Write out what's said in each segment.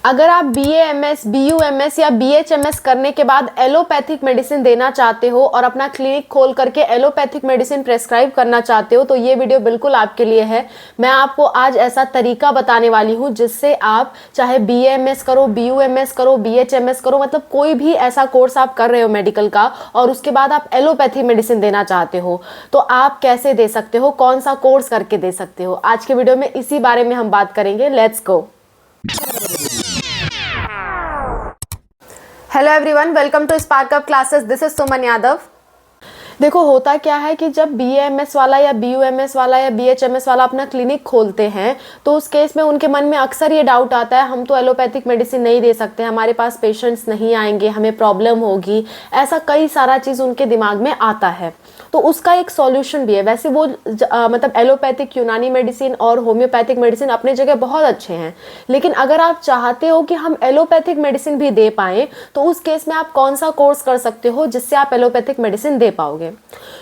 अगर आप BAMS, BUMS या BHMS करने के बाद एलोपैथिक मेडिसिन देना चाहते हो और अपना क्लिनिक खोल करके एलोपैथिक मेडिसिन प्रेस्क्राइब करना चाहते हो तो ये वीडियो बिल्कुल आपके लिए है। मैं आपको आज ऐसा तरीका बताने वाली हूँ जिससे आप चाहे BAMS करो, BUMS करो, BHMS करो, मतलब कोई भी ऐसा कोर्स आप कर रहे हो मेडिकल का और उसके बाद आप एलोपैथिक मेडिसिन देना चाहते हो तो आप कैसे दे सकते हो, कौन सा कोर्स करके दे सकते हो। आज के वीडियो में इसी बारे में हम बात करेंगे। Let's go. Hello everyone, welcome to Spark Up classes. This is Suman Yadav. देखो होता क्या है कि जब BAMS वाला या BUMS वाला या BHMS वाला अपना क्लिनिक खोलते हैं तो उस केस में उनके मन में अक्सर ये डाउट आता है हम तो एलोपैथिक मेडिसिन नहीं दे सकते, हमारे पास पेशेंट्स नहीं आएंगे, हमें प्रॉब्लम होगी, ऐसा कई सारा चीज़ उनके दिमाग में आता है। तो उसका एक सॉल्यूशन भी है। वैसे वो मतलब एलोपैथिक, यूनानी मेडिसिन और होम्योपैथिक मेडिसिन अपने जगह बहुत अच्छे हैं, लेकिन अगर आप चाहते हो कि हम एलोपैथिक मेडिसिन भी दे पाएँ तो उस केस में आप कौन सा कोर्स कर सकते हो जिससे आप एलोपैथिक मेडिसिन दे पाओगे।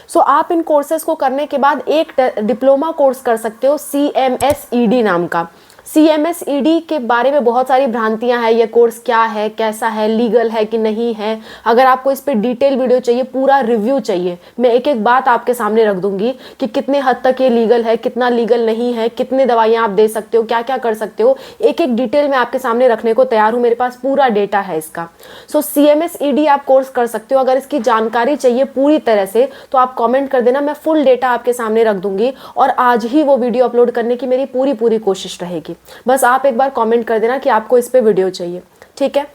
सो आप इन कोर्सेज को करने के बाद एक डिप्लोमा कोर्स कर सकते हो CMSED नाम का। CMSED के बारे में बहुत सारी भ्रांतियां हैं। ये कोर्स क्या है, कैसा है, लीगल है कि नहीं है। अगर आपको इस पे डिटेल वीडियो चाहिए, पूरा रिव्यू चाहिए, मैं एक एक बात आपके सामने रख दूंगी कि कितने हद तक ये लीगल है, कितना लीगल नहीं है, कितने दवाइयां आप दे सकते हो, क्या क्या कर सकते हो, एक एक डिटेल मैं आपके सामने रखने को तैयार हूँ। मेरे पास पूरा डेटा है इसका। सो CMSED आप कोर्स कर सकते हो। अगर इसकी जानकारी चाहिए पूरी तरह से तो आप कॉमेंट कर देना, मैं फुल डेटा आपके सामने रख दूंगी और आज ही वो वीडियो अपलोड करने की मेरी पूरी कोशिश रहेगी। बस आप एक बार कमेंट कर देना कि आपको इस पे वीडियो चाहिए, ठीक है।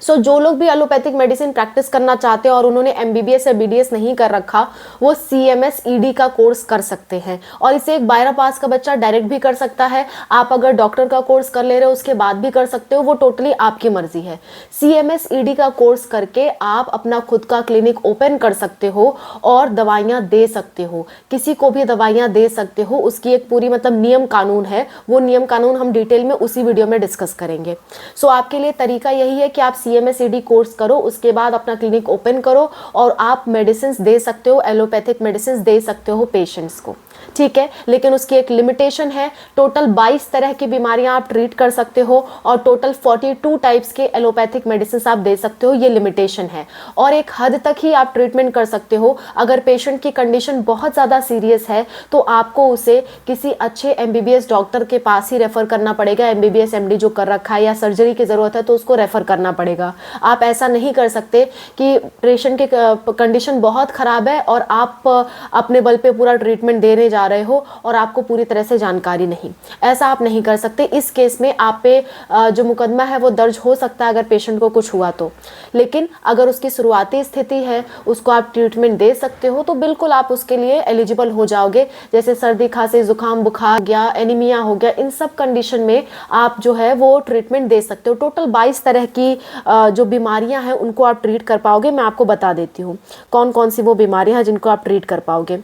सो जो लोग भी एलोपैथिक मेडिसिन प्रैक्टिस करना चाहते हैं और उन्होंने MBBS या BDS नहीं कर रखा, वो CMSED का कोर्स कर सकते हैं और इसे एक 12 पास का बच्चा डायरेक्ट भी कर सकता है। आप अगर डॉक्टर का कोर्स कर ले रहे हो उसके बाद भी कर सकते हो, वो टोटली आपकी मर्जी है। CMSED का कोर्स करके आप अपना खुद का क्लिनिक ओपन कर सकते हो और दवाइयाँ दे सकते हो, किसी को भी दवाइयाँ दे सकते हो। उसकी एक पूरी मतलब नियम कानून है, वो नियम कानून हम डिटेल में उसी वीडियो में डिस्कस करेंगे। सो आपके लिए तरीका यही है कि आप CMSED कोर्स करो, उसके बाद अपना क्लिनिक ओपन करो और आप मेडिसिन दे सकते हो, एलोपैथिक मेडिसिन दे सकते हो पेशेंट्स को, ठीक है। लेकिन उसकी एक लिमिटेशन है। टोटल 22 तरह की बीमारियां आप ट्रीट कर सकते हो और टोटल 42 टाइप्स के एलोपैथिक मेडिसिन आप दे सकते हो, ये लिमिटेशन है। और एक हद तक ही आप ट्रीटमेंट कर सकते हो। अगर पेशेंट की कंडीशन बहुत ज़्यादा सीरियस है तो आपको उसे किसी अच्छे MBBS डॉक्टर के पास ही रेफर करना पड़ेगा। MBBS MD जो कर रखा है, या सर्जरी की ज़रूरत है तो उसको रेफर करना पड़ेगा। आप ऐसा नहीं कर सकते कि पेशेंट की कंडीशन बहुत ख़राब है और आप अपने बल पे पूरा ट्रीटमेंट देने जा रहे हो और आपको पूरी तरह से जानकारी नहीं। ऐसा आप नहीं कर सकते। इस केस में आप पे जो मुकदमा है वो दर्ज हो सकता है अगर पेशेंट को कुछ हुआ तो। लेकिन अगर उसकी शुरुआती स्थिति है, उसको आप ट्रीटमेंट दे सकते हो तो बिल्कुल आप उसके लिए एलिजिबल हो जाओगे। जैसे सर्दी, खांसी, जुकाम, बुखार हो गया, एनीमिया हो गया, इन सब कंडीशन में आप जो है वो ट्रीटमेंट दे सकते हो। टोटल 22 तरह की जो बीमारियां हैं उनको आप ट्रीट कर पाओगे। मैं आपको बता देती हूँ कौन कौन सी वो बीमारियां हैं जिनको आप ट्रीट कर पाओगे।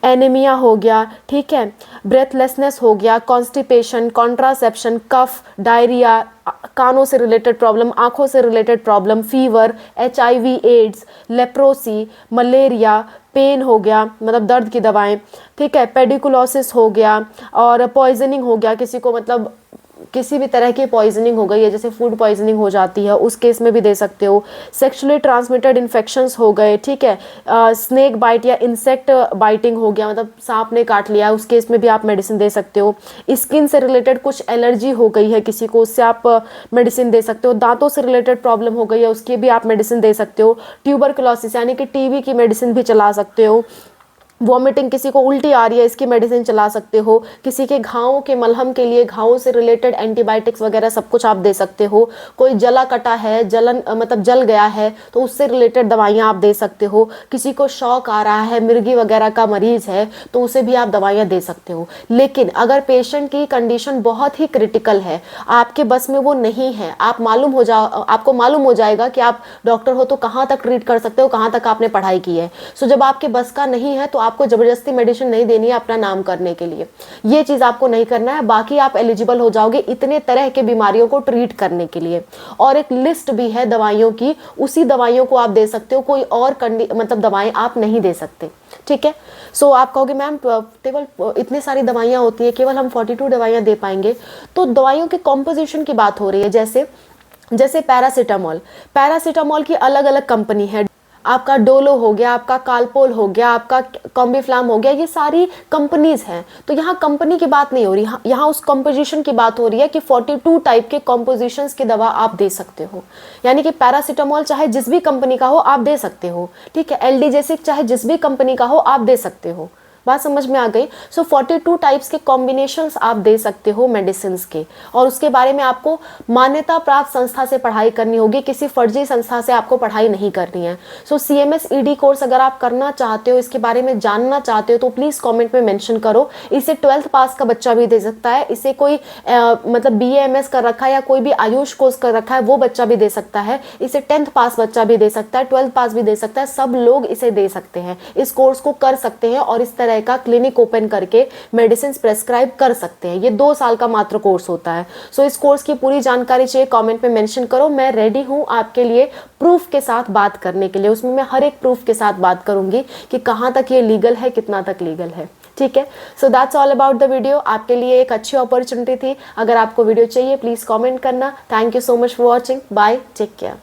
एनीमिया हो गया, ठीक है, ब्रेथलेसनेस हो गया, कॉन्स्टिपेशन, कॉन्ट्रासेप्शन, कफ, डायरिया, कानों से रिलेटेड प्रॉब्लम, आंखों से related problem, fever, HIV, AIDS, leprosy, malaria, pain हो गया मतलब दर्द की दवाएं, ठीक है, पेडिकुलोसिस हो गया और पॉइजनिंग हो गया। किसी को मतलब किसी भी तरह की पॉइजनिंग हो गई है, जैसे फूड पॉइजनिंग हो जाती है, उस केस में भी दे सकते हो। सेक्सुअली ट्रांसमिटेड इन्फेक्शंस हो गए, ठीक है, स्नेक बाइट या इंसेक्ट बाइटिंग हो गया, मतलब सांप ने काट लिया, उस केस में भी आप मेडिसिन दे सकते हो। स्किन से रिलेटेड कुछ एलर्जी हो गई है किसी को, उससे आप मेडिसिन दे सकते हो। दांतों से रिलेटेड प्रॉब्लम हो गई है, उसकी भी आप मेडिसिन दे सकते हो। ट्यूबरकुलोसिस यानी कि TB की मेडिसिन भी चला सकते हो। वॉमिटिंग, किसी को उल्टी आ रही है, इसकी मेडिसिन चला सकते हो। किसी के घावों के मलहम के लिए घावों से रिलेटेड एंटीबायोटिक्स वगैरह सब कुछ आप दे सकते हो। कोई जला कटा है, जलन मतलब जल गया है तो उससे रिलेटेड दवाइयाँ आप दे सकते हो। किसी को शौक आ रहा है, मिर्गी वगैरह का मरीज है तो उसे भी आप दवाइयाँ दे सकते हो। लेकिन अगर पेशेंट की कंडीशन बहुत ही क्रिटिकल है, आपके बस में वो नहीं है, आपको मालूम हो जाएगा कि आप डॉक्टर हो तो कहाँ तक ट्रीट कर सकते हो, कहाँ तक आपने पढ़ाई की है। सो जब आपके बस का नहीं है तो आप आपको जबरदस्ती मेडिसिन नहीं देनी है अपना नाम करने के लिए, ये चीज आपको नहीं करना है। बाकी आप एलिजिबल हो जाओगे इतने तरह के बीमारियों को ट्रीट करने के लिए। और एक लिस्ट भी है दवाइयों की, उसी दवाइयों को आप दे सकते हो, कोई और मतलब दवाएं आप नहीं दे सकते, ठीक है। सो आप कहोगे मैम केवल इतनी सारी दवाइयाँ होती है, केवल हम 42 दवाइयाँ दे पाएंगे? तो दवाइयों के कॉम्पोजिशन की बात हो रही है। जैसे पैरासीटामोल की अलग अलग कंपनी है, आपका डोलो हो गया, आपका कालपोल हो गया, आपका कॉम्बिफ्लाम हो गया, ये सारी कंपनीज हैं। तो यहाँ कंपनी की बात नहीं हो रही, यहाँ उस कॉम्पोजिशन की बात हो रही है कि 42 टाइप के कॉम्पोजिशंस की दवा आप दे सकते हो। यानी कि पैरासीटामोल चाहे जिस भी कंपनी का हो आप दे सकते हो, ठीक है। एल्डिजेसिक चाहे जिस भी कंपनी का हो आप दे सकते हो। बात समझ में आ गई? सो 42 टाइप्स के कॉम्बिनेशंस आप दे सकते हो मेडिसिन के, और उसके बारे में आपको मान्यता प्राप्त संस्था से पढ़ाई करनी होगी, किसी फर्जी संस्था से आपको पढ़ाई नहीं करनी है। सो CMS ED कोर्स अगर आप करना चाहते हो, इसके बारे में जानना चाहते हो, तो प्लीज़ कॉमेंट में मैंशन करो। इसे 12th पास का बच्चा भी दे सकता है, इसे कोई मतलब BA MS कर रखा है या कोई भी आयुष कोर्स कर रखा है वो बच्चा भी दे सकता है, इसे 10th पास बच्चा भी दे सकता है, 12th पास भी दे सकता है, सब लोग इसे दे सकते हैं, इस कोर्स को कर सकते हैं और इस तरह का क्लिनिक ओपन करके मेडिसिन प्रेस्क्राइब कर सकते हैं। ये 2 साल का मात्र कोर्स होता है। सो इस कोर्स की पूरी जानकारी चाहिए, कमेंट में मेंशन करो। मैं रेडी हूं आपके लिए प्रूफ के साथ बात करने के लिए, उसमें मैं हर एक प्रूफ के साथ बात करूंगी कि कहां तक ये लीगल है, कितना तक लीगल है, ठीक है। So that's all about the video. आपके लिए एक अच्छी अपॉर्चुनिटी थी। अगर आपको वीडियो चाहिए प्लीज कमेंट करना। Thank you so much for watching. Bye, take care.